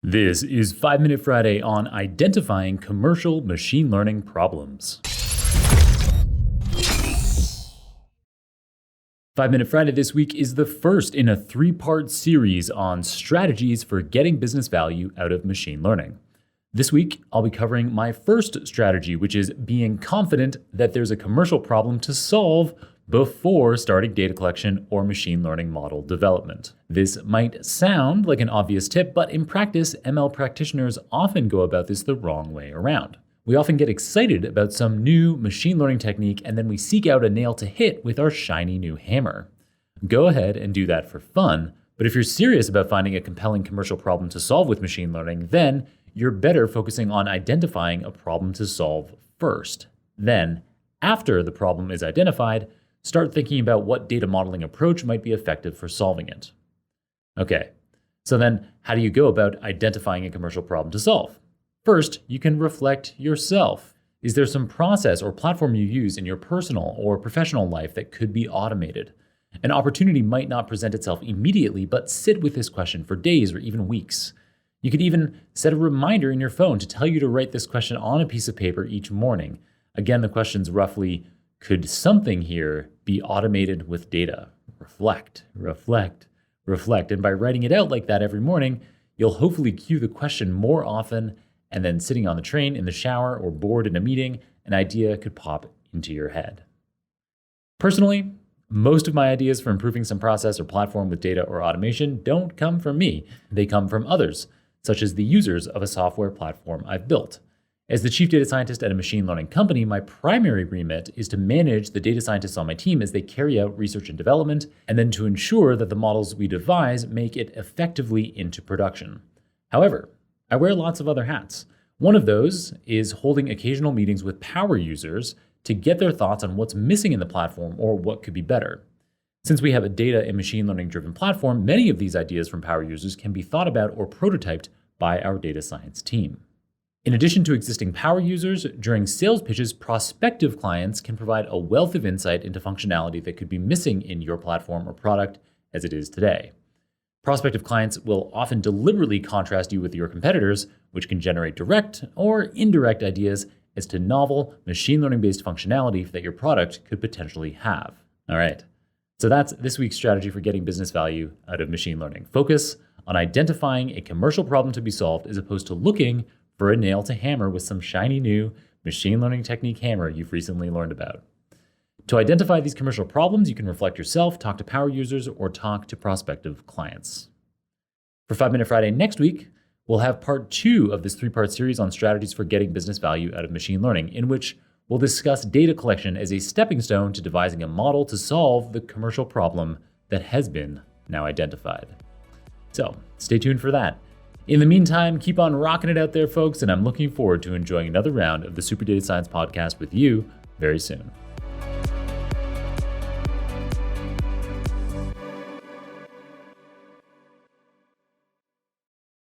This is 5 Minute Friday on identifying commercial machine learning problems. 5 Minute Friday this week is the first in a 3-part series on strategies for getting business value out of machine learning. This week, I'll be covering my first strategy, which is being confident that there's a commercial problem to solve before starting data collection or machine learning model development. This might sound like an obvious tip, but in practice, ML practitioners often go about this the wrong way around. We often get excited about some new machine learning technique, and then we seek out a nail to hit with our shiny new hammer. Go ahead and do that for fun, but if you're serious about finding a compelling commercial problem to solve with machine learning, then you're better focusing on identifying a problem to solve first. Then, after the problem is identified, start thinking about what data modeling approach might be effective for solving it. Okay, so then how do you go about identifying a commercial problem to solve? First, you can reflect yourself. Is there some process or platform you use in your personal or professional life that could be automated? An opportunity might not present itself immediately, but sit with this question for days or even weeks. You could even set a reminder in your phone to tell you to write this question on a piece of paper each morning. Again, the question's roughly, could something here be automated with data? Reflect, reflect, reflect. And by writing it out like that every morning, you'll hopefully cue the question more often, and then sitting on the train, in the shower, or bored in a meeting, an idea could pop into your head. Personally, most of my ideas for improving some process or platform with data or automation don't come from me. They come from others, such as the users of a software platform I've built. As the chief data scientist at a machine learning company, my primary remit is to manage the data scientists on my team as they carry out research and development, and then to ensure that the models we devise make it effectively into production. However, I wear lots of other hats. One of those is holding occasional meetings with power users to get their thoughts on what's missing in the platform or what could be better. Since we have a data and machine learning driven platform, many of these ideas from power users can be thought about or prototyped by our data science team. In addition to existing power users, during sales pitches, prospective clients can provide a wealth of insight into functionality that could be missing in your platform or product as it is today. Prospective clients will often deliberately contrast you with your competitors, which can generate direct or indirect ideas as to novel machine learning-based functionality that your product could potentially have. All right, so that's this week's strategy for getting business value out of machine learning. Focus on identifying a commercial problem to be solved as opposed to looking for a nail to hammer with some shiny new machine learning technique hammer you've recently learned about. To identify these commercial problems, you can reflect yourself, talk to power users, or talk to prospective clients. For 5 Minute Friday next week, we'll have part 2 of this 3-part series on strategies for getting business value out of machine learning, in which we'll discuss data collection as a stepping stone to devising a model to solve the commercial problem that has been now identified. So stay tuned for that. In the meantime, keep on rocking it out there, folks, and I'm looking forward to enjoying another round of the Super Data Science Podcast with you very soon.